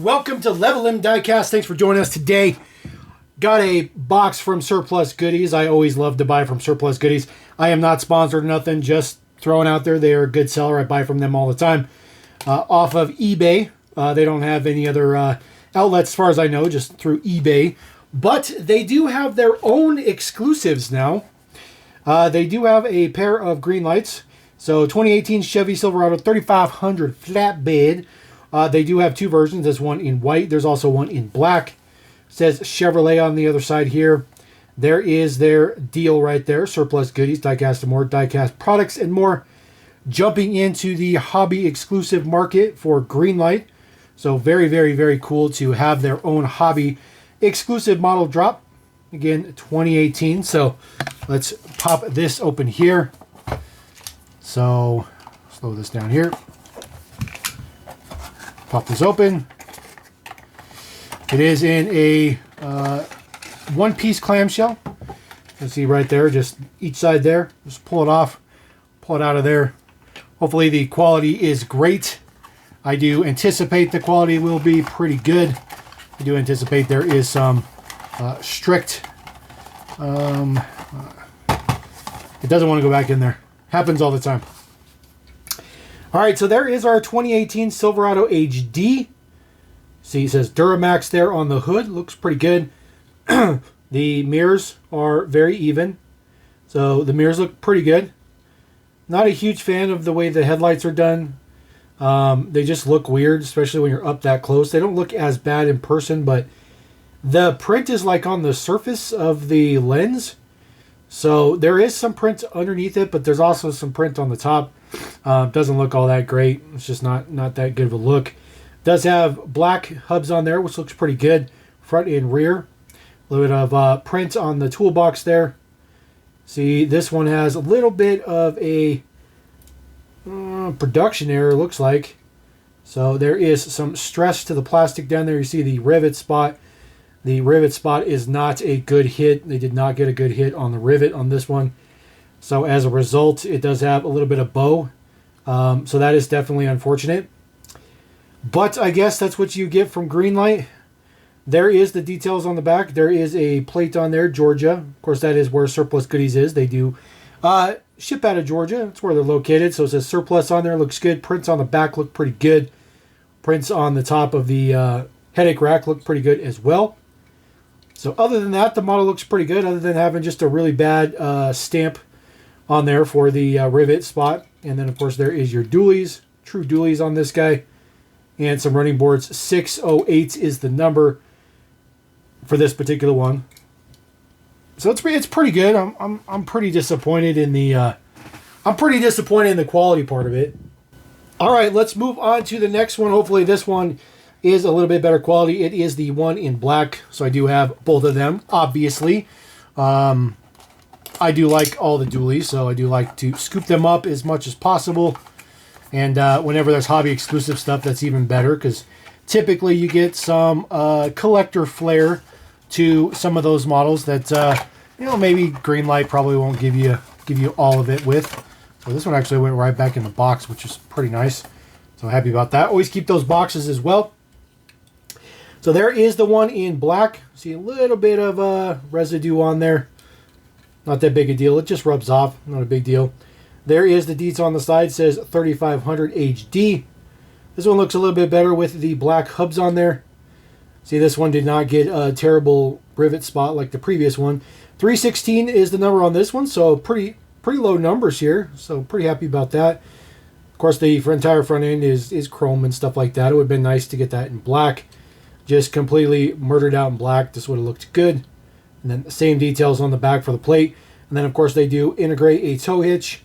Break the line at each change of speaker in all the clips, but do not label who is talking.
welcome to Level M Diecast. Thanks for joining us today. Got a box from Surplus Goodies. I always love to buy from Surplus Goodies. I am not sponsored or nothing, just throwing out there. They are a good seller. I buy from them all the time. Off of eBay. They don't have any other outlets as far as I know, just through eBay. But they do have their own exclusives now. They do have a pair of Greenlights. So 2018 Chevy Silverado 3500 flatbed. They do have two versions. There's one in white. There's also one in black. It says Chevrolet on the other side here. There is their deal right there. Surplus Goodies, Diecast and more, Diecast products and more. Jumping into the hobby exclusive market for Greenlight. So very, very, very cool to have their own hobby exclusive model drop. Again, 2018. So let's pop this open here. So slow this down here. Pop this open. It is in a one-piece clamshell. You can see right there, just each side there. Just pull it off, pull it out of there. Hopefully the quality is great. I do anticipate the quality will be pretty good. I do anticipate there is some strict... it doesn't want to go back in there. Happens all the time. All right, so there is our 2018 Silverado HD. See, it says Duramax there on the hood. Looks pretty good. The mirrors are very even. So the mirrors look pretty good. Not a huge fan of the way the headlights are done. They just look weird, especially when you're up that close. They don't look as bad in person, but the print is like on the surface of the lens. So there is some print underneath it, but there's also some print on the top. Doesn't look all that great. It's just not that good of a look. Does have black hubs on there, which looks pretty good. Front and rear. A little bit of print on the toolbox there. See, this one has a little bit of a production error, looks like. So there is some stress to the plastic down there. You see the rivet spot. The rivet spot is not a good hit. They did not get a good hit on the rivet on this one. So as a result, it does have a little bit of bow. So that is definitely unfortunate. But I guess that's what you get from Greenlight. There is the details on the back. There is a plate on there, Georgia. Of course, that is where Surplus Goodies is. They do ship out of Georgia. That's where they're located. So it says Surplus on there. Looks good. Prints on the back look pretty good. Prints on the top of the headache rack look pretty good as well. So other than that, the model looks pretty good, other than having just a really bad stamp on there for the rivet spot. And then, of course, there is your dualies, true dualies on this guy. And some running boards. 608 is the number for this particular one. So it's pretty good. I'm pretty disappointed in the quality part of it. All right, let's move on to the next one. Hopefully this one is a little bit better quality. It is the one in black, so I do have both of them, obviously. I do like all the dualies, so I do like to scoop them up as much as possible. And whenever there's hobby exclusive stuff, that's even better, because typically you get some collector flair to some of those models that maybe Greenlight probably won't give you all of it with. So this one actually went right back in the box, which is pretty nice. So happy about that. Always keep those boxes as well. So there is the one in black. See a little bit of residue on there. Not that big a deal. It just rubs off. Not a big deal. There is the deets on the side. It says 3500 HD. This one looks a little bit better with the black hubs on there. See, this one did not get a terrible rivet spot like the previous one. 316 is the number on this one, so pretty low numbers here. So pretty happy about that. Of course, the entire front end is chrome and stuff like that. It would have been nice to get that in black. Just completely murdered out in black. This would have looked good. And then the same details on the back for the plate. And then, of course, they do integrate a tow hitch.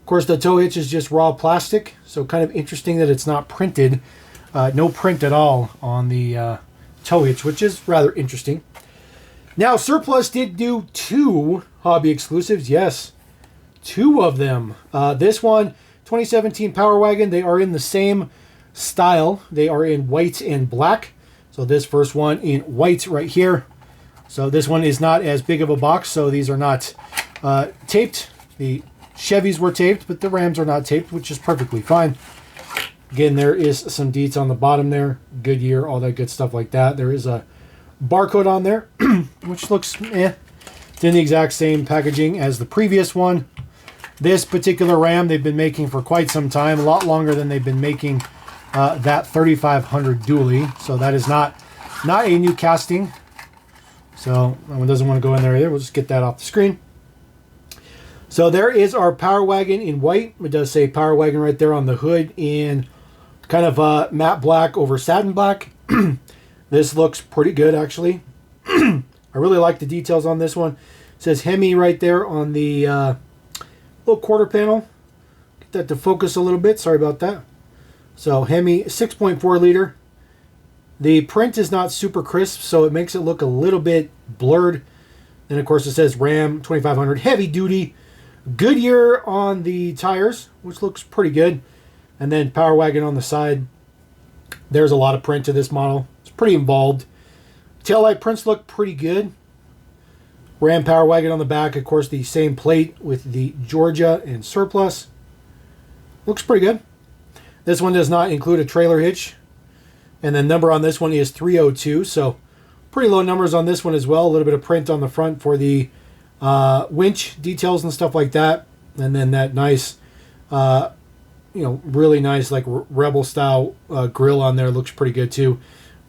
Of course, the tow hitch is just raw plastic. So kind of interesting that it's not printed. No print at all on the tow hitch, which is rather interesting. Now, Surplus did do two hobby exclusives. Yes, two of them. This one, 2017 Power Wagon, they are in the same style. They are in white and black. So this first one in white right here. So this one is not as big of a box, so these are not taped. The Chevys were taped, but the Rams are not taped, which is perfectly fine. Again, there is some deets on the bottom there. Goodyear, all that good stuff like that. There is a barcode on there, which looks It's in the exact same packaging as the previous one. This particular Ram they've been making for quite some time, a lot longer than they've been making that 3500 dually. So that is not a new casting. So that one doesn't want to go in there either. We'll just get that off the screen. So there is our Power Wagon in white. It does say Power Wagon right there on the hood in kind of matte black over satin black. This looks pretty good, actually. I really like the details on this one. It says Hemi right there on the little quarter panel. Get that to focus a little bit. Sorry about that. So Hemi 6.4 liter. The print is not super crisp, so it makes it look a little bit blurred. And of course it says Ram 2500 heavy duty. Goodyear on the tires, which looks pretty good. And then Power Wagon on the side. There's a lot of print to this model. It's pretty involved. Taillight prints look pretty good. Ram Power Wagon on the back. Of course, the same plate with the Georgia and Surplus. Looks pretty good. This one does not include a trailer hitch. And the number on this one is 302. So pretty low numbers on this one as well. A little bit of print on the front for the winch details and stuff like that. And then that nice, really nice like Rebel style grill on there. Looks pretty good too.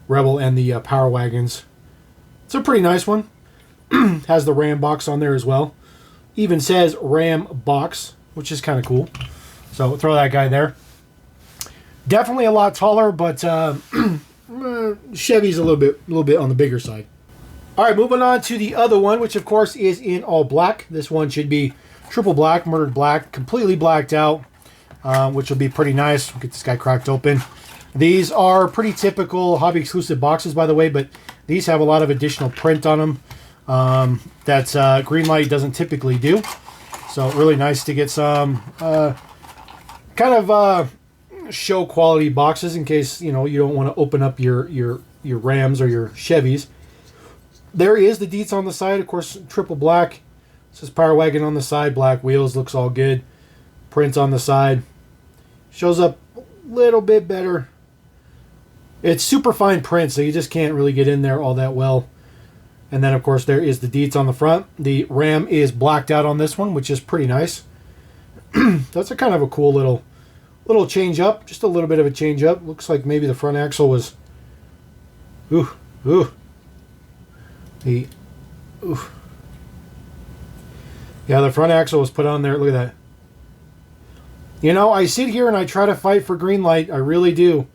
Rebel and the Power Wagons. It's a pretty nice one. Has the Ram box on there as well. Even says Ram box, which is kind of cool. So throw that guy there. Definitely a lot taller, but Chevy's a little bit on the bigger side. All right, moving on to the other one, which of course is in all black. This one should be triple black, murdered black, completely blacked out, which will be pretty nice. We'll get this guy cracked open. These are pretty typical hobby exclusive boxes, by the way, but these have a lot of additional print on them that Greenlight doesn't typically do. So really nice to get some kind of show quality boxes in case you don't want to open up your Rams or your Chevys. There is the deets on the side, of course, triple black. It says Power Wagon on the side, black wheels, looks all good. Print on the side shows up a little bit better. It's super fine print, so you just can't really get in there all that well. And then, of course, there is the deets on the front. The Ram is blacked out on this one, which is pretty nice. That's a kind of a cool little change up. Just a little bit of a change up. Looks like maybe the front axle was... Yeah, the front axle was put on there. Look at that. I sit here and I try to fight for Greenlight. I really do.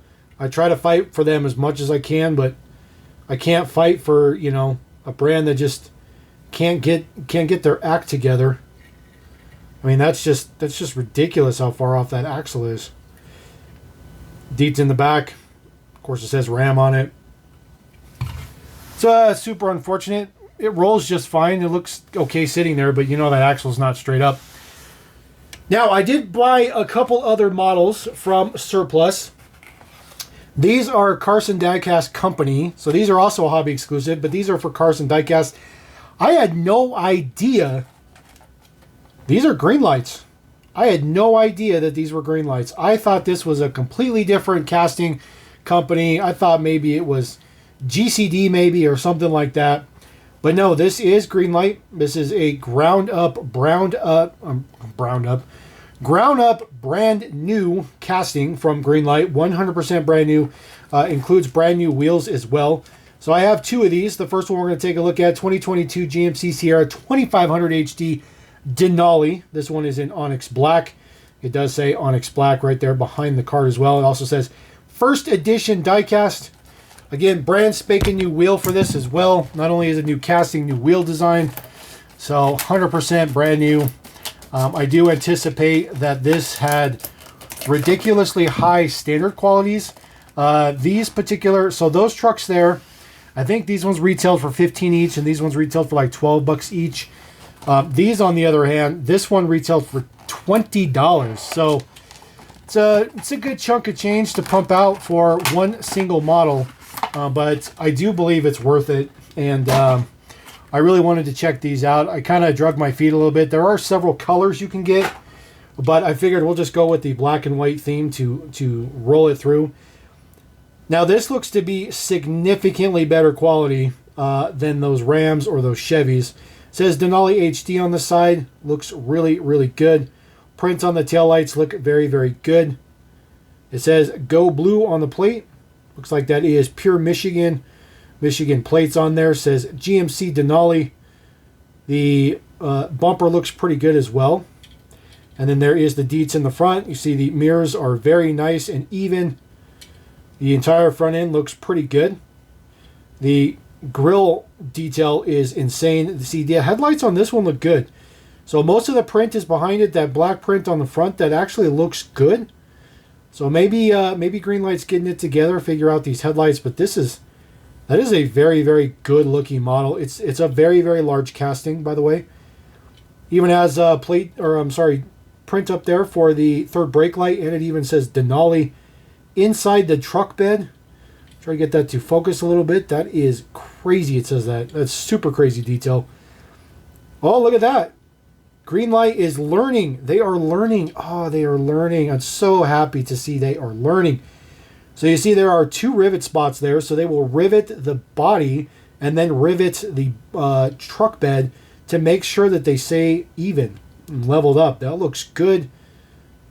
I try to fight for them as much as I can, but I can't fight for, a brand that just can't get their act together. I mean, that's just ridiculous how far off that axle is. Deets in the back. Of course, it says Ram on it. It's super unfortunate. It rolls just fine. It looks okay sitting there, but that axle's not straight up. Now, I did buy a couple other models from Surplus. These are Karson Diecast Company. So these are also a hobby exclusive, but these are for Karson Diecast. I had no idea. These are Greenlights. I had no idea that these were Greenlights. I thought this was a completely different casting company. I thought maybe it was GCD maybe or something like that. But no, this is Greenlight. This is a ground up brand new casting from Greenlight. 100% brand new. Includes brand new wheels as well. So I have two of these. The first one we're going to take a look at, 2022 GMC Sierra 2500 HD Denali. This one is in Onyx Black. It does say Onyx Black right there behind the card as well. It also says first edition diecast. Again, brand spanking new wheel for this as well. Not only is it new casting, new wheel design. So 100% brand new. I do anticipate that this had ridiculously high standard qualities. So those trucks there, I think these ones retailed for $15 each, and these ones retailed for like $12 each. These, on the other hand, this one retailed for $20. So it's a good chunk of change to pump out for one single model. But I do believe it's worth it, and I really wanted to check these out. I kind of drug my feet a little bit. There are several colors you can get. But I figured we'll just go with the black and white theme to roll it through. Now this looks to be significantly better quality than those Rams or those Chevys. It says Denali HD on the side. Looks really, really good. Print on the taillights look very, very good. It says Go Blue on the plate. Looks like that is pure Michigan. Michigan plates on there. It says GMC Denali. The bumper looks pretty good as well. And then there is the deets in the front. You see the mirrors are very nice and even. The entire front end looks pretty good. The grill detail is insane. See, the headlights on this one look good. So most of the print is behind it. That black print on the front, that actually looks good. So maybe Greenlight's getting it together, figure out these headlights. But that is a very, very good looking model. It's a very, very large casting, by the way. Even has print up there for the third brake light, and it even says Denali inside the truck bed. Try to get that to focus a little bit. That is crazy. It says that. That's super crazy detail. Oh, look at that. Greenlight is learning. They are learning. Oh, they are learning. I'm so happy to see they are learning. So you see there are 2 rivet spots there. So they will rivet the body and then rivet the truck bed to make sure that they stay even and leveled up. That looks good.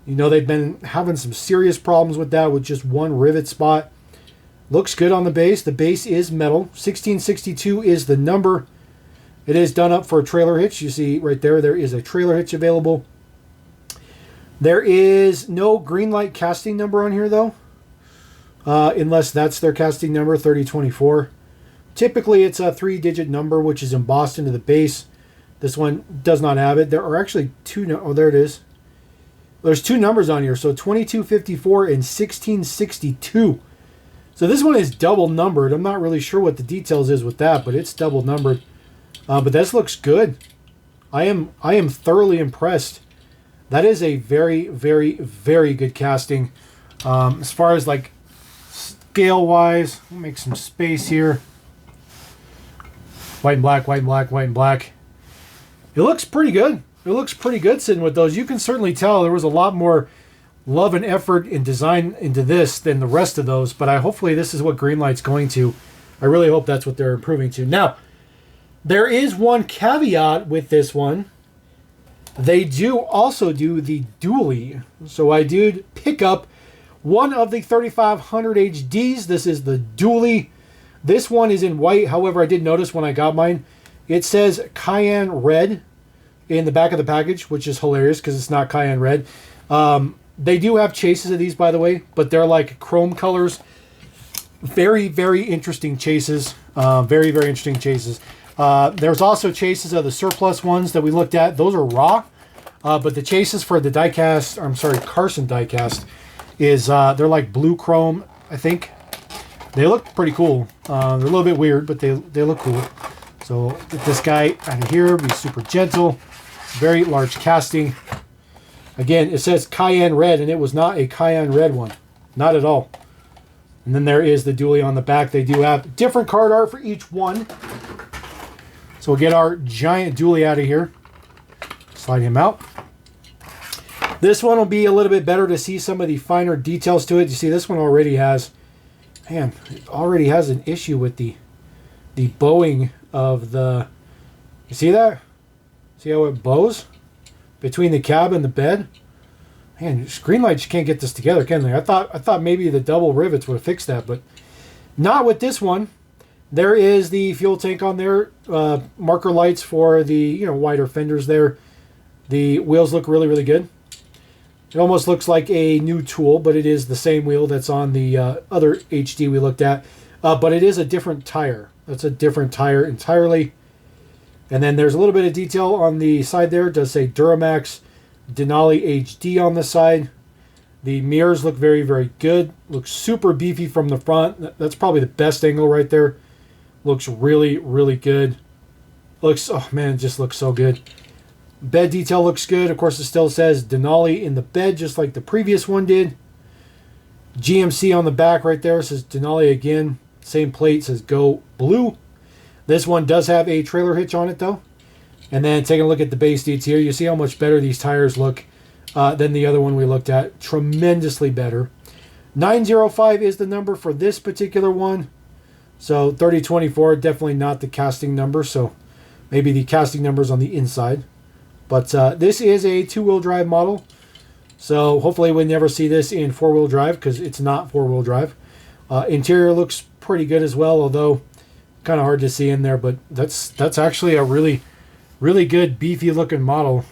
You know, they've been having some serious problems with that with just one rivet spot. Looks good on the base. The base is metal. 1662 is the number. It is done up for a trailer hitch. You see right there, there is a trailer hitch available. There is no Greenlight casting number on here though. Unless that's their casting number, 3024. Typically it's a 3-digit number which is embossed into the base. This one does not have it. There are actually 2. Oh, there it is. There's 2 numbers on here. So 2254 and 1662. So this one is double numbered. I'm not really sure what the details is with that, but it's double numbered. But this looks good. I am thoroughly impressed. That is a very, very, very good casting. As far as like scale wise, let me make some space here. White and black, white and black, white and black. It looks pretty good. It looks pretty good sitting with those. You can certainly tell there was a lot more love and effort and design into this than the rest of those. But hopefully this is what Greenlight's going to. I really hope that's what they're improving to. Now, there is one caveat with this one. They do also do the dually. So I did pick up one of the 3500 HDs. This is the dually. This one is in white. However, I did notice when I got mine, it says Cayenne Red in the back of the package, which is hilarious because it's not Cayenne Red. They do have chases of these, by the way, but they're like chrome colors. Very, very interesting chases. Very, very interesting chases. There's also chases of the Surplus ones that we looked at. Those are raw. But the chases for the Diecast, Karson Diecast, is they're like blue chrome, I think. They look pretty cool. They're a little bit weird, but they look cool. So get this guy out of here. Be super gentle. Very large casting. Again, it says Cayenne Red, and it was not a Cayenne Red one. Not at all. And then there is the dually on the back. They do have different card art for each one. So we'll get our giant dually out of here. Slide him out. This one will be a little bit better to see some of the finer details to it. You see, this one already has, man, it already has an issue with the bowing of the, you see that? See how it bows between the cab and the bed? Man, Greenlight just can't get this together, can they? I thought maybe the double rivets would have fixed that, but not with this one. There is the fuel tank on there, marker lights for the wider fenders there. The wheels look really, really good. It almost looks like a new tool, but it is the same wheel that's on the other HD we looked at. But it is a different tire. That's a different tire entirely. And then there's a little bit of detail on the side there. It does say Duramax Denali HD on the side. The mirrors look very, very good. Looks super beefy from the front. That's probably the best angle right there. Looks really, really good. Looks, oh man, it just looks so good. Bed detail looks good. Of course, it still says Denali in the bed, just like the previous one did. GMC on the back right there says Denali again. Same plate, says Go Blue. This one does have a trailer hitch on it, though. And then taking a look at the base deets here, you see how much better these tires look than the other one we looked at. Tremendously better. 905 is the number for this particular one. So 3024, definitely not the casting number. So maybe the casting number's on the inside. But this is a 2-wheel drive model. So hopefully we'll never see this in 4-wheel drive because it's not 4-wheel drive. Interior looks pretty good as well, although kind of hard to see in there. But that's actually a really, really good beefy looking model.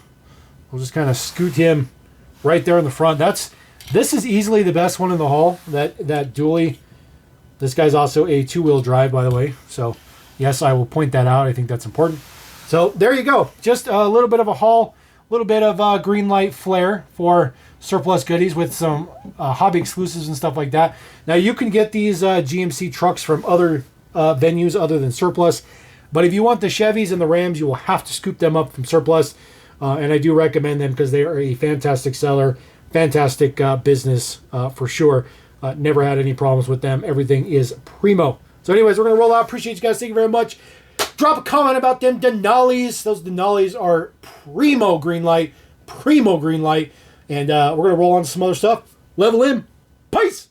We'll just kind of scoot him right there in the front. This is easily the best one in the haul. That dually. This guy's also a 2-wheel drive, by the way. So yes, I will point that out. I think that's important. So there you go. Just a little bit of a haul, a little bit of Greenlight flair for Surplus Goodies with some hobby exclusives and stuff like that. Now you can get these GMC trucks from other venues other than Surplus. But if you want the Chevys and the Rams, you will have to scoop them up from Surplus. And I do recommend them because they are a fantastic seller, fantastic business for sure. Never had any problems with them. Everything is primo. So anyways, we're going to roll out. Appreciate you guys. Thank you very much. Drop a comment about them Denali's. Those Denali's are primo Greenlight. Primo Greenlight. And we're going to roll on to some other stuff. Level in. Peace.